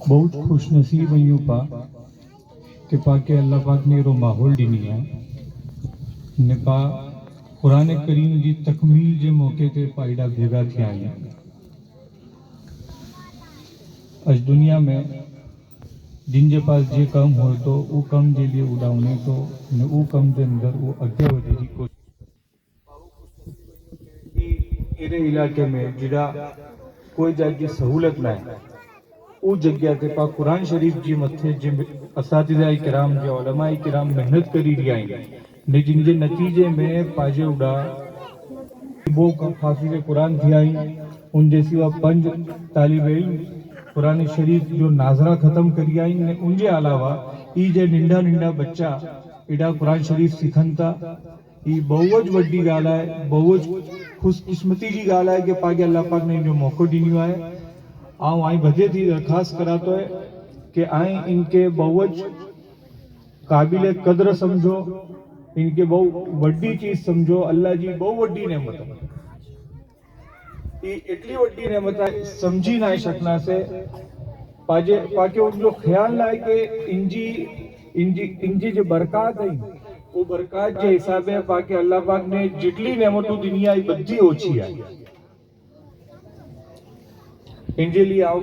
बहुत खुश नसीब आयूं पा कि पाके अल्लाह पाक ने रो माहौल ॾिनी आहे ने पा कुरान करीम जी तकमील जे मौके ते पाइडा भेगा थिया आहियूं। अज दुनिया में जिन जे पास जे कम हो तो वो कम जे लिए उड़ावने तो ने वो कम के अंदर वो अगे वधे जी कोशिश एरे इलाके में जिड़ा कोई जागी सहूलत ना है वो जगह ते पा कुरान शरीफ जी मथे जे असातिज़ा किराम जे उलमा किराम मेहनत करी रही आहिनि ने जिन जे नतीजे में पाजे उड़ा वो हाफिज़ कुरान थी आई उन जे सिवा 5 तालिब इल्म कुरान शरीफ जो नाजरा खत्म करी आई ने उन जे अलावा ई जे निंढा निंढा बच्चा एडा कुरान शरीफ सिखन था ई बहुत वड्डी गाल है, बहुत खुशकिस्मती जी गाल है कि पागे अल्लाह पाक ने जो मौको दियो है। आऊं आई बधे थी दरखास्त करातो है कि आई इनके बहुत काबिल कदर समझो, इनके बहुत वड्डी चीज समझो। अल्लाह जी बहुत वड्डी नेमत है, इतनी वड्डी नेमत है समझी ना शकना से पाजे पाके उनको ख्याल लाए कि इंजी इंजी इंजी जो बरकत है वो बरकत के हिसाब है पाके अल्लाह पाक ने जितनी नेमतों दुनिया बधी ओछी है। इनके लिए आओ